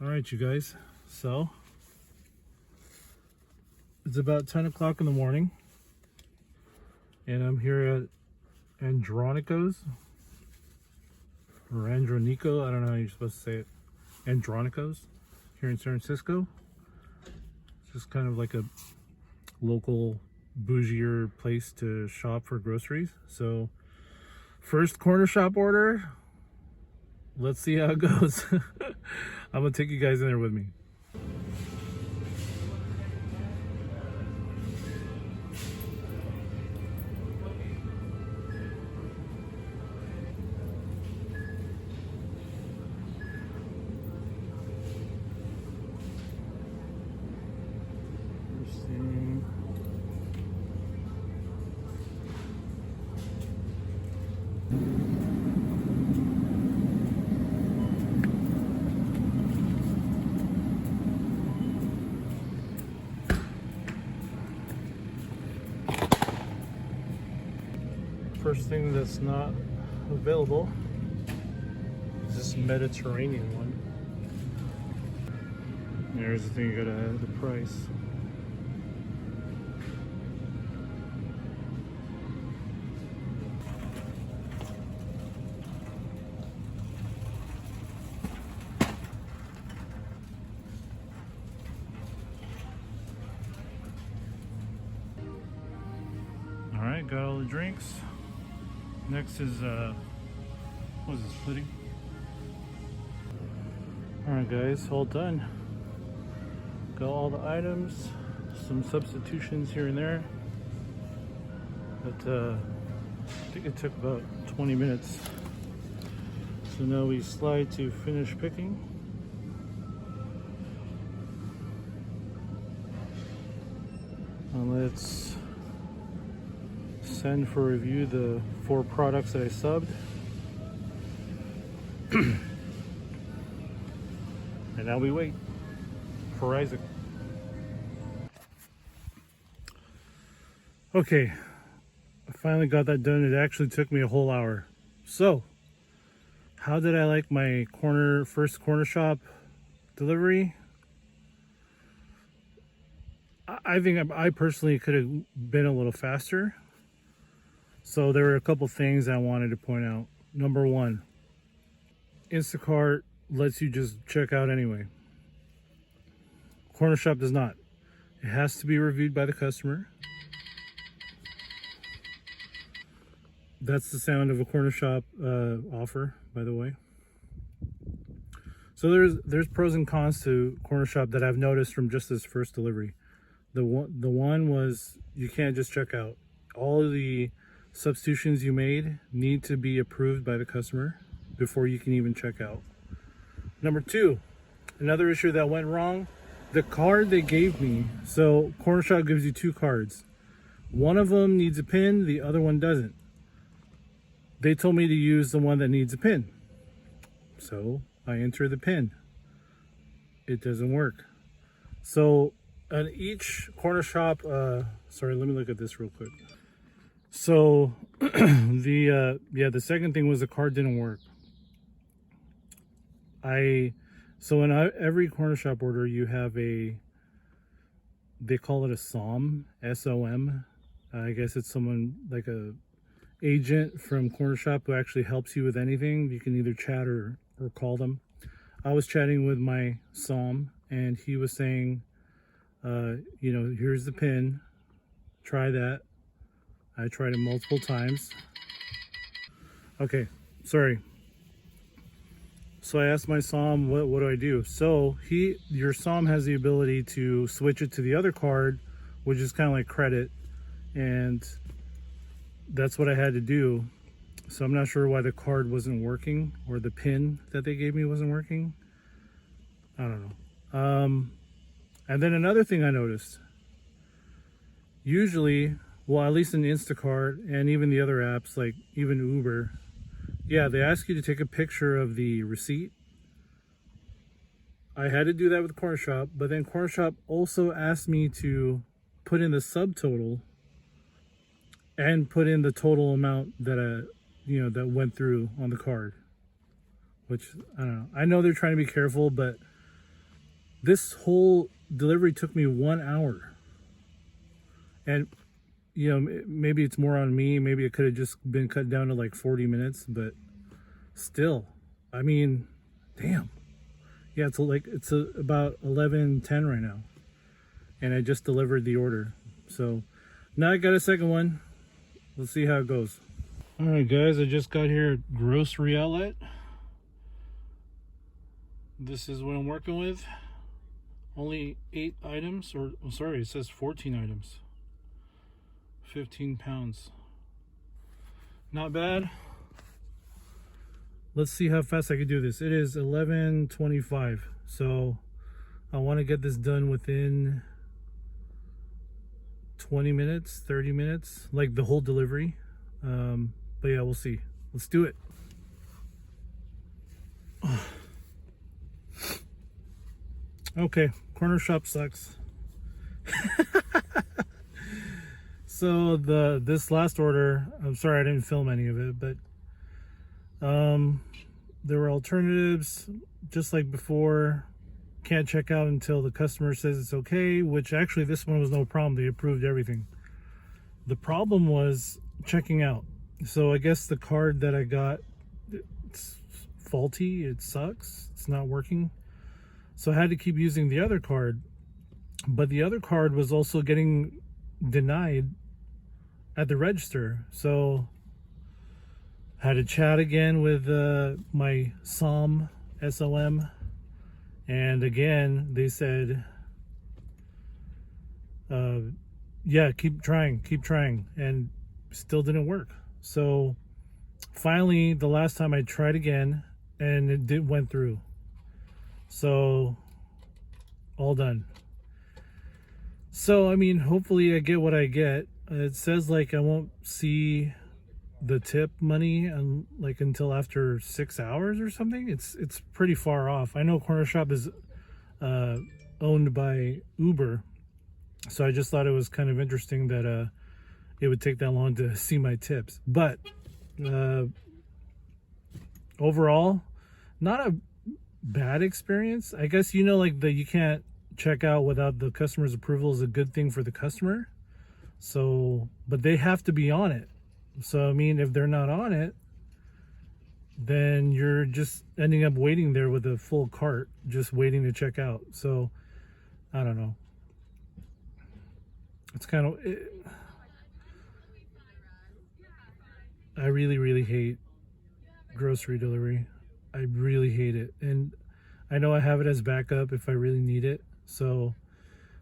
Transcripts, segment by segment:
All right, you guys. So it's about 10 o'clock in the morning, and I'm here at Andronico's or Andronico. I don't know how you're supposed to say it. Andronico's here in San Francisco. It's just kind of like a local bougier place to shop for groceries. So first Cornershop order. Let's see how it goes. I'm gonna take you guys in there with me. First thing that's not available is this Mediterranean one. There's the thing, you gotta add the price. All right, got all the drinks. Next is, what is this, pudding? Alright guys, all done. Got all the items, some substitutions here and there. But I think it took about 20 minutes. So now we slide to finish picking. And let's send for review the 4 products that I subbed. And now we wait for Isaac. Okay, I finally got that done. It actually took me a whole hour. So, how did I like my first Cornershop delivery? I think I personally could have been a little faster. So there were a couple things I wanted to point out. Number one, Instacart lets you just check out anyway. Cornershop does not. It has to be reviewed by the customer. That's the sound of a Cornershop offer, by the way. So there's pros and cons to Cornershop that I've noticed from just this first delivery. The one was you can't just check out. All of the substitutions you made need to be approved by the customer before you can even check out. Number two, another issue that went wrong, the card they gave me. So Cornershop gives you 2 cards. One of them needs a pin, the other one doesn't. They told me to use the one that needs a pin. So I enter the pin. It doesn't work. So on each Cornershop, sorry, let me look at this real quick. So the second thing was the card didn't work. So in every Cornershop order you have they call it a SOM, S-O-M. I guess it's someone like a agent from Cornershop who actually helps you with anything. You can either chat or call them. I was chatting with my SOM and he was saying, here's the pin, try that. I tried it multiple times. Okay, sorry. So I asked my SOM, what do I do? So your SOM has the ability to switch it to the other card, which is kind of like credit. And that's what I had to do. So I'm not sure why the card wasn't working or the pin that they gave me wasn't working. I don't know. And then another thing I noticed, usually, well, at least in Instacart and even the other apps, like even Uber, yeah, they ask you to take a picture of the receipt. I had to do that with Cornershop, but then Cornershop also asked me to put in the subtotal and put in the total amount that that went through on the card. Which, I don't know. I know they're trying to be careful, but This whole delivery took me 1 hour. And, you know, maybe it's more on me. Maybe it could have just been cut down to like 40 minutes, but still, I mean, damn. Yeah, it's about 11:10 right now. And I just delivered the order. So now I got a second one. Let's see how it goes. All right, guys, I just got here at grocery outlet. This is what I'm working with. Only 8 items, or sorry, it says 14 items. 15 pounds. Not bad. Let's see how fast I can do this. It is 11:25, so I want to get this done within 20 minutes, 30 minutes, like the whole delivery. But yeah, we'll see. Let's do it. Okay, Cornershop sucks. So this last order, I'm sorry I didn't film any of it, but there were alternatives just like before. Can't check out until the customer says it's okay, which actually this one was no problem. They approved everything. The problem was checking out. So I guess the card that I got, it's faulty, it sucks, it's not working. So I had to keep using the other card, but the other card was also getting denied at the register. So I had to chat again with my SOM, SOM, and again they said, yeah, keep trying, and still didn't work. So finally, the last time I tried again, and it went through. So all done. So I mean, hopefully I get what I get. It says like I won't see the tip money like until after 6 hours or something. It's pretty far off. I know Cornershop is owned by Uber, so I just thought it was kind of interesting that it would take that long to see my tips. But overall, not a bad experience. I guess, you know, like you can't check out without the customer's approval is a good thing for the customer. So, but they have to be on it. So I mean, if they're not on it, then you're just ending up waiting there with a full cart, just waiting to check out. So I don't know. It's kind of I really hate grocery delivery. I really hate it, and I know I have it as backup if I really need it, so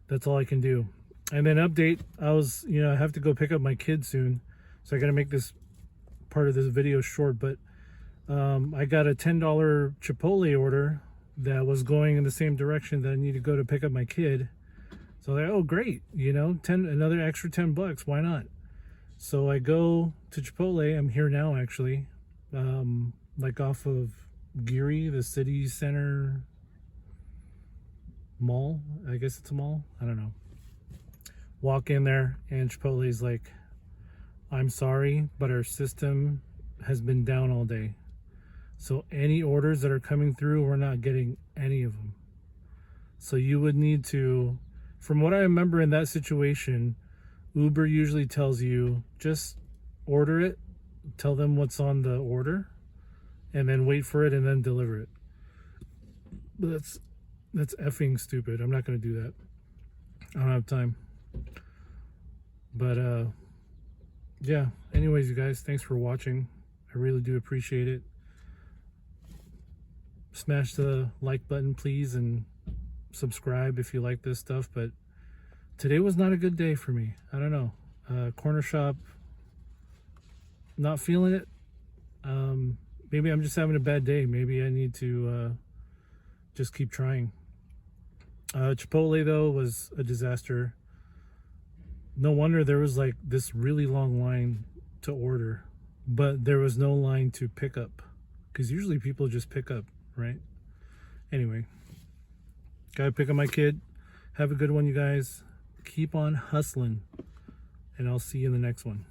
that's all I can do. And then update, I have to go pick up my kid soon, so I got to make this part of this video short, but I got a $10 Chipotle order that was going in the same direction that I need to go to pick up my kid. So they're, oh great, another extra 10 bucks, why not? So I go to Chipotle. I'm here now actually, like off of Geary, the city center mall. I guess it's a mall, I don't know. Walk in there and Chipotle's like, I'm sorry, but our system has been down all day. So any orders that are coming through, we're not getting any of them. So you would need to, from what I remember in that situation, Uber usually tells you just order it, tell them what's on the order, and then wait for it and then deliver it. But that's effing stupid. I'm not going to do that. I don't have time. But yeah, anyways, you guys, thanks for watching. I really do appreciate it. Smash the like button, please, and subscribe if you like this stuff. But today was not a good day for me. I don't know. Cornershop, not feeling it. Maybe I'm just having a bad day. Maybe I need to just keep trying. Chipotle, though, was a disaster. No wonder there was like this really long line to order, but there was no line to pick up, because usually people just pick up, right? Anyway, gotta pick up my kid. Have a good one, you guys. Keep on hustling, and I'll see you in the next one.